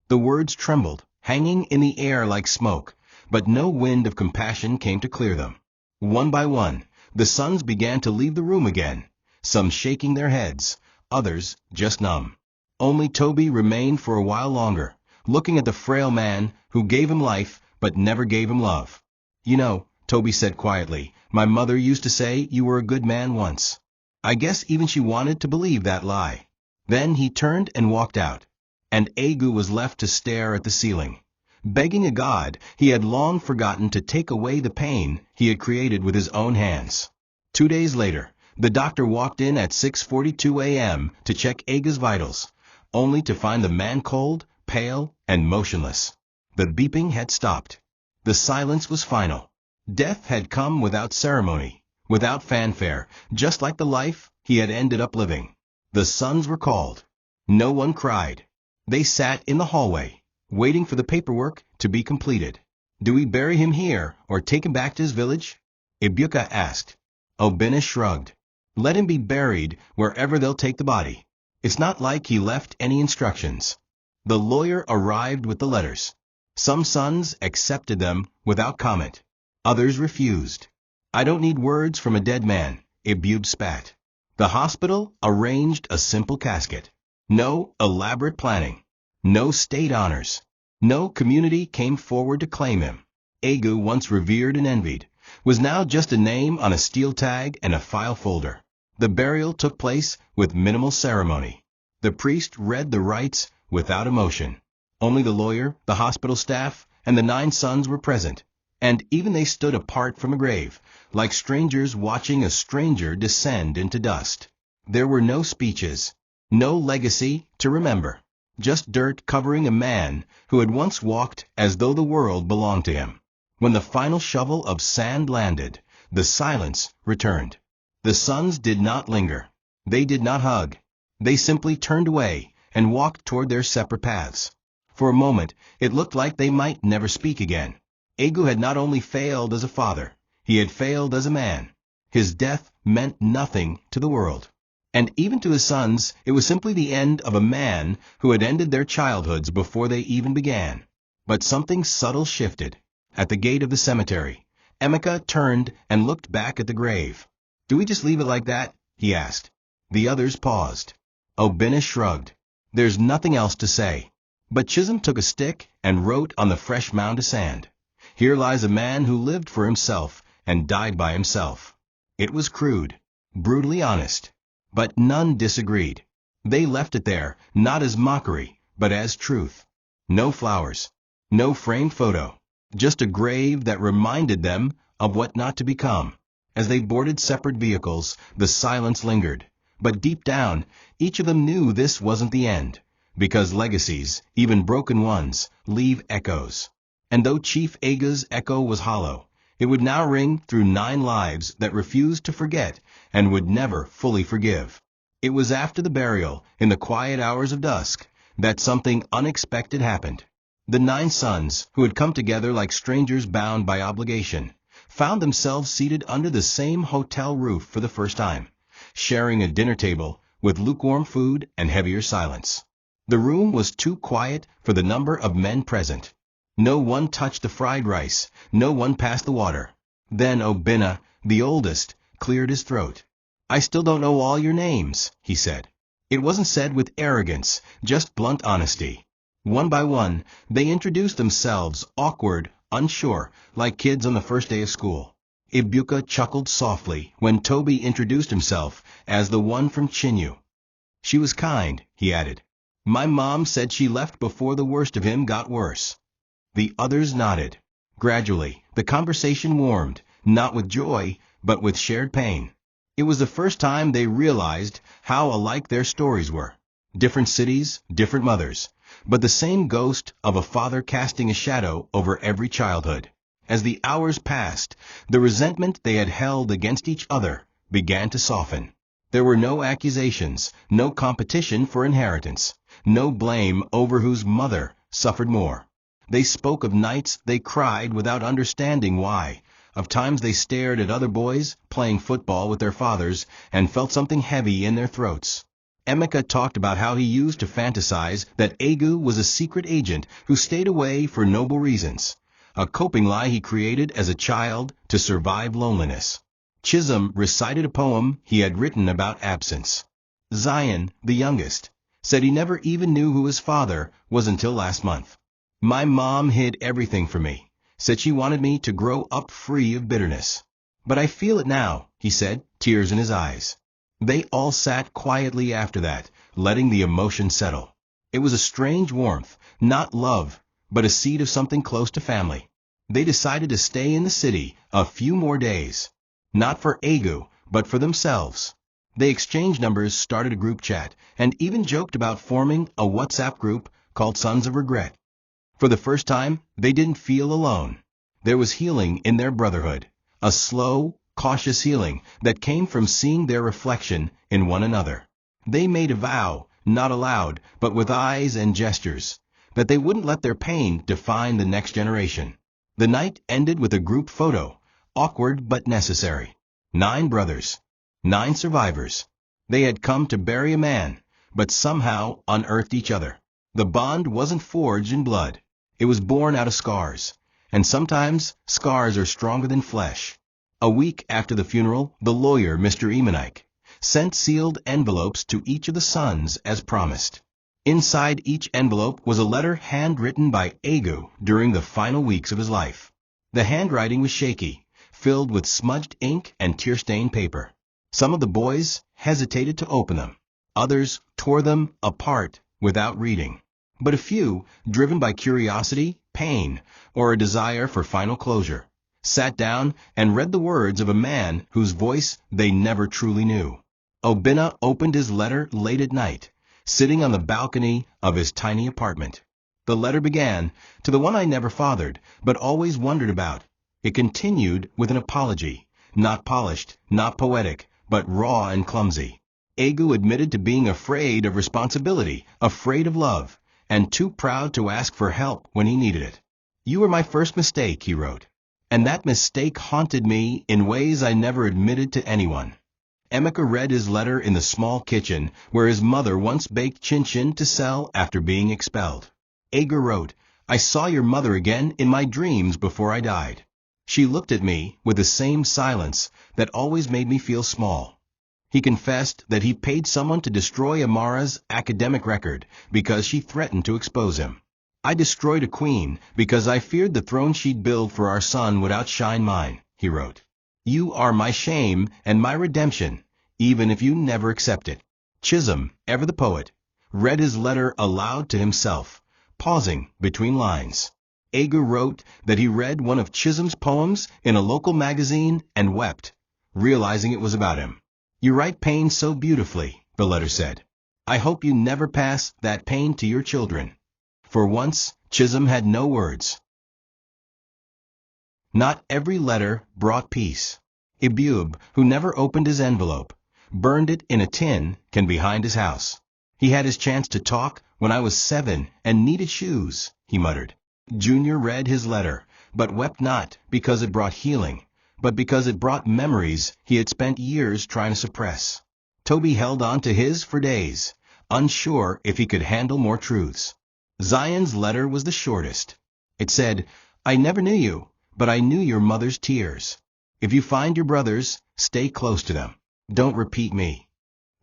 Speaker 1: The words trembled, hanging in the air like smoke, but no wind of compassion came to clear them. One by one, the sons began to leave the room again, some shaking their heads, others just numb. Only Toby remained for a while longer, looking at the frail man who gave him life but never gave him love. "You know," Toby said quietly, "my mother used to say you were a good man once. I guess even she wanted to believe that lie." Then he turned and walked out, and Agu was left to stare at the ceiling, begging a god he had long forgotten to take away the pain he had created with his own hands. 2 days later, the doctor walked in at 6:42 a.m. to check Agu's vitals, only to find the man cold, pale, and motionless. The beeping had stopped. The silence was final. Death had come without ceremony, without fanfare, just like the life he had ended up living. The sons were called. No one cried. They sat in the hallway, waiting for the paperwork to be completed. "Do we bury him here or take him back to his village?" Ibuka asked. Obina shrugged. "Let him be buried wherever they'll take the body. It's not like he left any instructions." The lawyer arrived with the letters. Some sons accepted them without comment. Others refused. "I don't need words from a dead man," Ibub spat. The hospital arranged a simple casket. No elaborate planning. No state honors. No community came forward to claim him. Agu, once revered and envied, was now just a name on a steel tag and a file folder. The burial took place with minimal ceremony. The priest read the rites without emotion. Only the lawyer, the hospital staff, and the 9 sons were present, and even they stood apart from a grave, like strangers watching a stranger descend into dust. There were no speeches, no legacy to remember, just dirt covering a man who had once walked as though the world belonged to him. When the final shovel of sand landed, the silence returned. The sons did not linger. They did not hug. They simply turned away and walked toward their separate paths. For a moment, it looked like they might never speak again. Agu had not only failed as a father, he had failed as a man. His death meant nothing to the world. And even to his sons, it was simply the end of a man who had ended their childhoods before they even began. But something subtle shifted. At the gate of the cemetery, Emeka turned and looked back at the grave. "Do we just leave it like that?" he asked. The others paused. Obina shrugged. "There's nothing else to say." But Chisholm took a stick and wrote on the fresh mound of sand, "Here lies a man who lived for himself and died by himself." It was crude, brutally honest. But none disagreed. They left it there, not as mockery, but as truth. No flowers. No framed photo. Just a grave that reminded them of what not to become. As they boarded separate vehicles, the silence lingered. But deep down, each of them knew this wasn't the end. Because legacies, even broken ones, leave echoes. And though Chief Agu's echo was hollow, it would now ring through 9 lives that refused to forget and would never fully forgive. It was after the burial, in the quiet hours of dusk, that something unexpected happened. The 9 sons, who had come together like strangers bound by obligation, found themselves seated under the same hotel roof for the first time, sharing a dinner table with lukewarm food and heavier silence. The room was too quiet for the number of men present. No one touched the fried rice, no one passed the water. Then Obina, the oldest, cleared his throat. "I still don't know all your names," he said. It wasn't said with arrogance, just blunt honesty. One by one, they introduced themselves, awkward, unsure, like kids on the first day of school. Ibuka chuckled softly when Toby introduced himself as the one from Chinu. "She was kind," he added. "My mom said she left before the worst of him got worse." The others nodded. Gradually, the conversation warmed, not with joy, but with shared pain. It was the first time they realized how alike their stories were. Different cities, different mothers, but the same ghost of a father casting a shadow over every childhood. As the hours passed, the resentment they had held against each other began to soften. There were no accusations, no competition for inheritance, no blame over whose mother suffered more. They spoke of nights they cried without understanding why, of times they stared at other boys playing football with their fathers and felt something heavy in their throats. Emeka talked about how he used to fantasize that Agu was a secret agent who stayed away for noble reasons, a coping lie he created as a child to survive loneliness. Chisholm recited a poem he had written about absence. Zion, the youngest, said he never even knew who his father was until last month. My mom hid everything from me, said she wanted me to grow up free of bitterness. But I feel it now, he said, tears in his eyes. They all sat quietly after that, letting the emotion settle. It was a strange warmth, not love, but a seed of something close to family. They decided to stay in the city a few more days. Not for Agu, but for themselves. They exchanged numbers, started a group chat, and even joked about forming a WhatsApp group called Sons of Regret. For the first time, they didn't feel alone. There was healing in their brotherhood, a slow, cautious healing that came from seeing their reflection in one another. They made a vow, not aloud, but with eyes and gestures, that they wouldn't let their pain define the next generation. The night ended with a group photo, awkward but necessary. 9 brothers, 9 survivors. They had come to bury a man, but somehow unearthed each other. The bond wasn't forged in blood. It was born out of scars, and sometimes scars are stronger than flesh. A week after the funeral, the lawyer, Mr. Emanike, sent sealed envelopes to each of the sons as promised. Inside each envelope was a letter handwritten by Agu during the final weeks of his life. The handwriting was shaky, filled with smudged ink and tear-stained paper. Some of the boys hesitated to open them. Others tore them apart without reading. But a few, driven by curiosity, pain, or a desire for final closure, sat down and read the words of a man whose voice they never truly knew. Obinna opened his letter late at night, sitting on the balcony of his tiny apartment. The letter began, "To the one I never fathered, but always wondered about." It continued with an apology, not polished, not poetic, but raw and clumsy. Agu admitted to being afraid of responsibility, afraid of love, and too proud to ask for help when he needed it. "You were my first mistake," he wrote, "and that mistake haunted me in ways I never admitted to anyone." Emeka read his letter in the small kitchen where his mother once baked chin-chin to sell after being expelled. Agu wrote, "I saw your mother again in my dreams before I died. She looked at me with the same silence that always made me feel small." He confessed that he paid someone to destroy Amara's academic record because she threatened to expose him. "I destroyed a queen because I feared the throne she'd build for our son would outshine mine," he wrote. "You are my shame and my redemption, even if you never accept it." Chisholm, ever the poet, read his letter aloud to himself, pausing between lines. Agu wrote that he read one of Chisholm's poems in a local magazine and wept, realizing it was about him. "You write pain so beautifully," the letter said. "I hope you never pass that pain to your children." For once, Chisholm had no words. Not every letter brought peace. Ibub, who never opened his envelope, burned it in a tin can behind his house. "He had his chance to talk when I was 7 and needed shoes," he muttered. Junior read his letter, but wept not because it brought healing, but because it brought memories he had spent years trying to suppress. Toby held on to his for days, unsure if he could handle more truths. Zion's letter was the shortest. It said, "I never knew you, but I knew your mother's tears. If you find your brothers, stay close to them. Don't repeat me."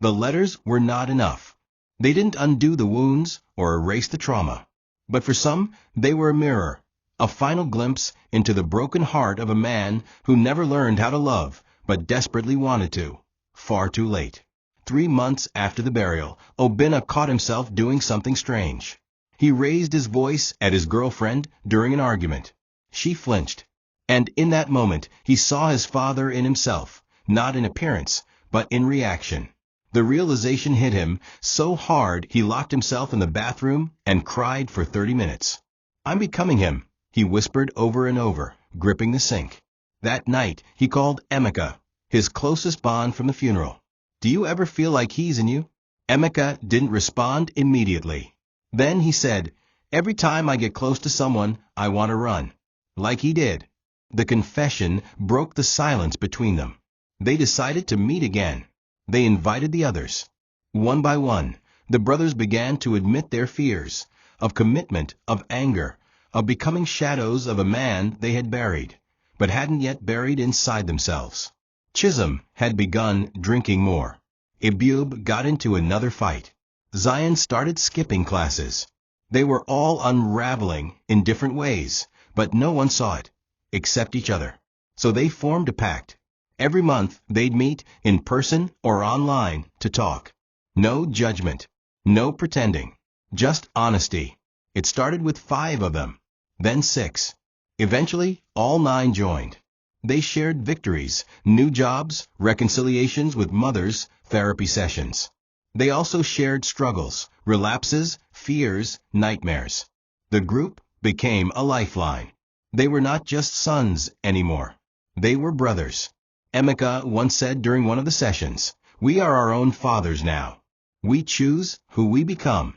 Speaker 1: The letters were not enough. They didn't undo the wounds or erase the trauma. But for some, they were a mirror, a final glimpse into the broken heart of a man who never learned how to love, but desperately wanted to. Far too late. 3 months after the burial, Obinna caught himself doing something strange. He raised his voice at his girlfriend during an argument. She flinched. And in that moment, he saw his father in himself, not in appearance, but in reaction. The realization hit him so hard he locked himself in the bathroom and cried for 30 minutes. "I'm becoming him," he whispered over and over, gripping the sink. That night, he called Emeka, his closest bond from the funeral. Do you ever feel like he's in you? Emeka didn't respond immediately. Then he said, every time I get close to someone, I want to run. Like he did. The confession broke the silence between them. They decided to meet again. They invited the others. One by one, the brothers began to admit their fears, of commitment, of anger, of becoming shadows of a man they had buried, but hadn't yet buried inside themselves. Chisholm had begun drinking more. Ibube got into another fight. Zion started skipping classes. They were all unraveling in different ways, but no one saw it, except each other. So they formed a pact. Every month they'd meet, in person or online, to talk. No judgment. No pretending. Just honesty. It started with 5 of them. Then 6. Eventually, all 9 joined. They shared victories, new jobs, reconciliations with mothers, therapy sessions. They also shared struggles, relapses, fears, nightmares. The group became a lifeline. They were not just sons anymore. They were brothers. Emeka once said during one of the sessions, "We are our own fathers now. We choose who we become."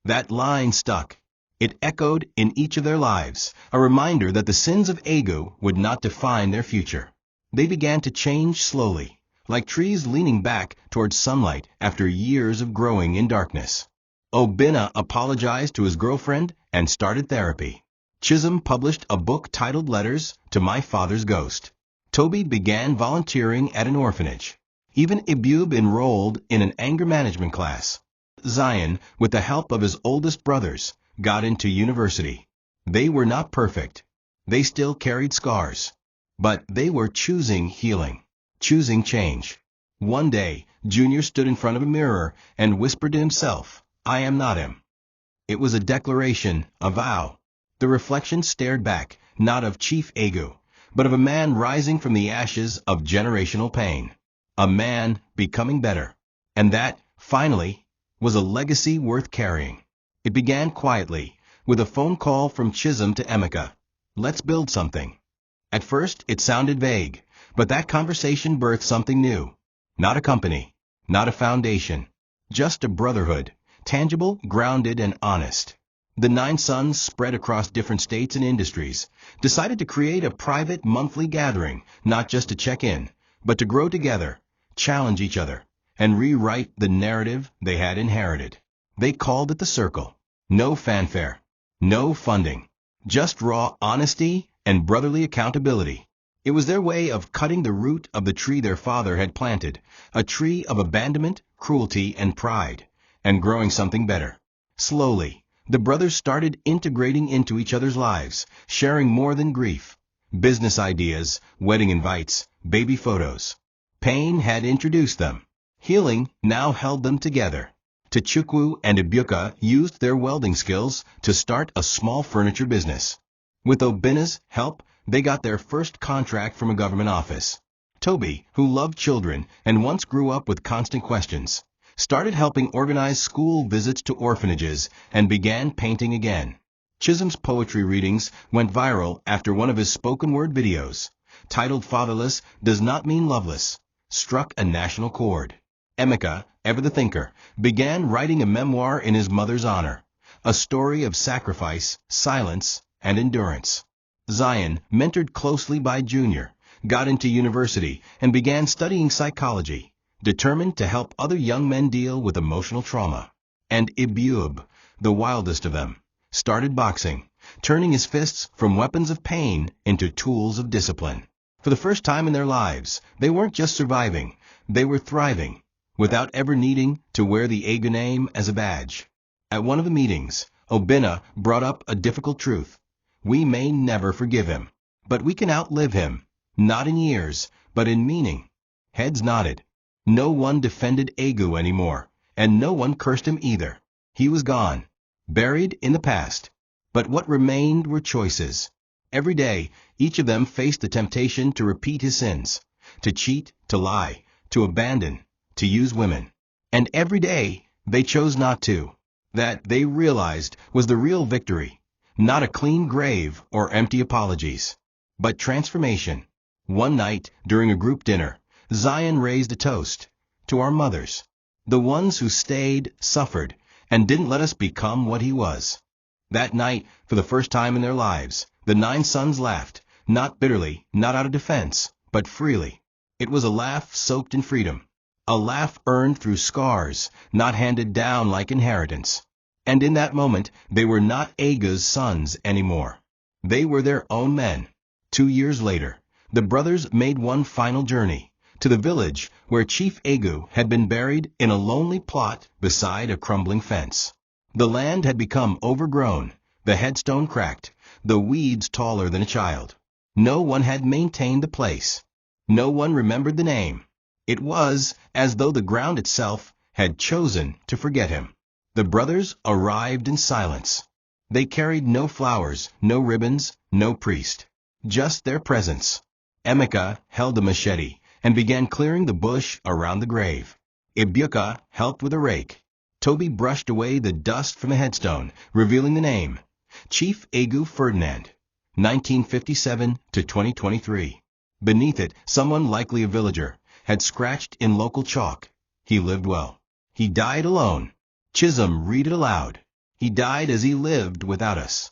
Speaker 1: That line stuck. It echoed in each of their lives, a reminder that the sins of Agu would not define their future. They began to change slowly, like trees leaning back towards sunlight after years of growing in darkness. Obinna apologized to his girlfriend and started therapy. Chisholm published a book titled Letters to My Father's Ghost. Toby began volunteering at an orphanage. Even Ibube enrolled in an anger management class. Zion, with the help of his oldest brothers, got into university. They were not perfect. They still carried scars. But they were choosing healing, choosing change. One day, Junior stood in front of a mirror and whispered to himself, "I am not him." It was a declaration, a vow. The reflection stared back, not of Chief Agu, but of a man rising from the ashes of generational pain. A man becoming better. And that, finally, was a legacy worth carrying. It began quietly, with a phone call from Chisholm to Emeka. "Let's build something." At first, it sounded vague, but that conversation birthed something new. Not a company, not a foundation, just a brotherhood, tangible, grounded, and honest. The 9 sons, spread across different states and industries, decided to create a private monthly gathering, not just to check in, but to grow together, challenge each other, and rewrite the narrative they had inherited. They called it the Circle. No fanfare, no funding, just raw honesty and brotherly accountability. It was their way of cutting the root of the tree their father had planted, a tree of abandonment, cruelty, and pride, and growing something better. Slowly, the brothers started integrating into each other's lives, sharing more than grief. Business ideas, wedding invites, baby photos. Pain had introduced them. Healing now held them together. Chifu and Ibuka used their welding skills to start a small furniture business. With Obinna's help, they got their first contract from a government office. Toby, who loved children and once grew up with constant questions, started helping organize school visits to orphanages and began painting again. Chisholm's poetry readings went viral after one of his spoken word videos, titled "Fatherless Does Not Mean Loveless," struck a national chord. Emeka, ever the thinker, began writing a memoir in his mother's honor, a story of sacrifice, silence, and endurance. Zion, mentored closely by Junior, got into university and began studying psychology, determined to help other young men deal with emotional trauma. And Ibube, the wildest of them, started boxing, turning his fists from weapons of pain into tools of discipline. For the first time in their lives, they weren't just surviving, they were thriving, without ever needing to wear the Agu name as a badge. At one of the meetings, Obinna brought up a difficult truth. We may never forgive him, but we can outlive him, not in years, but in meaning. Heads nodded. No one defended Agu anymore, and no one cursed him either. He was gone, buried in the past. But what remained were choices. Every day, each of them faced the temptation to repeat his sins, to cheat, to lie, to abandon, to use women. And every day, they chose not to. That, they realized, was the real victory. Not a clean grave or empty apologies, but transformation. One night, during a group dinner, Zion raised a toast to our mothers, the ones who stayed, suffered, and didn't let us become what he was. That night, for the first time in their lives, the 9 sons laughed, not bitterly, not out of defense, but freely. It was a laugh soaked in freedom, a laugh earned through scars, not handed down like inheritance. And in that moment, they were not Agu's sons anymore. They were their own men. 2 years later, the brothers made one final journey, to the village where Chief Agu had been buried in a lonely plot beside a crumbling fence. The land had become overgrown, the headstone cracked, the weeds taller than a child. No one had maintained the place. No one remembered the name. It was as though the ground itself had chosen to forget him. The brothers arrived in silence. They carried no flowers, no ribbons, no priest. Just their presence. Emeka held a machete and began clearing the bush around the grave. Ibuka helped with a rake. Toby brushed away the dust from the headstone, revealing the name. Chief Agu Ferdinand, 1957 to 2023. Beneath it, someone, likely a villager, had scratched in local chalk. He lived well. He died alone. Chisholm read it aloud. He died as he lived without us.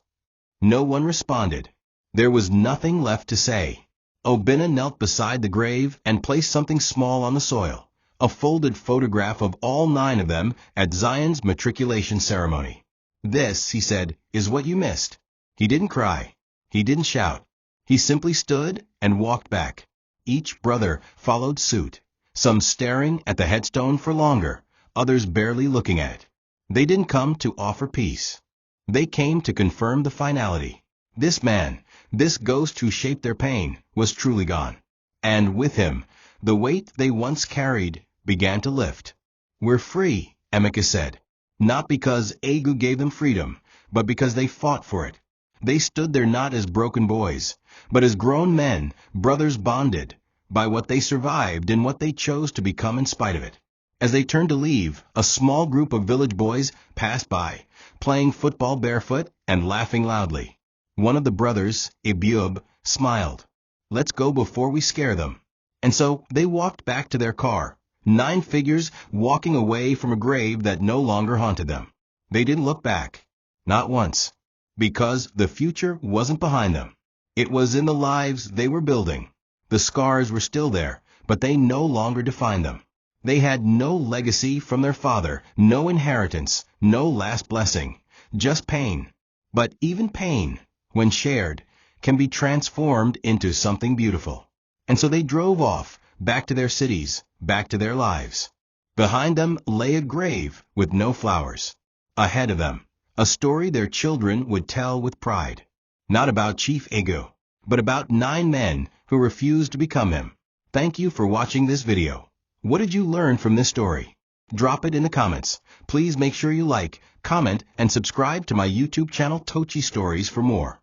Speaker 1: No one responded. There was nothing left to say. Obinna knelt beside the grave and placed something small on the soil, a folded photograph of all 9 of them at Zion's matriculation ceremony. This, he said, is what you missed. He didn't cry. He didn't shout. He simply stood and walked back. Each brother followed suit, some staring at the headstone for longer, others barely looking at it. They didn't come to offer peace. They came to confirm the finality. This man, this ghost who shaped their pain, was truly gone. And with him, the weight they once carried began to lift. We're free, Emeka said. Not because Agu gave them freedom, but because they fought for it. They stood there not as broken boys, but as grown men, brothers bonded by what they survived and what they chose to become in spite of it. As they turned to leave, a small group of village boys passed by, playing football barefoot and laughing loudly. One of the brothers, Ibub, smiled. Let's go before we scare them. And so they walked back to their car, 9 figures walking away from a grave that no longer haunted them. They didn't look back. Not once. Because the future wasn't behind them. It was in the lives they were building. The scars were still there, but they no longer defined them. They had no legacy from their father, no inheritance, no last blessing, just pain. But even pain, when shared, can be transformed into something beautiful. And so they drove off, back to their cities, back to their lives. Behind them lay a grave with no flowers. Ahead of them, a story their children would tell with pride. Not about Chief Agu, but about 9 men who refused to become him. Thank you for watching this video. What did you learn from this story? Drop it in the comments. Please make sure you like, comment, and subscribe to my YouTube channel Tochi Stories for more.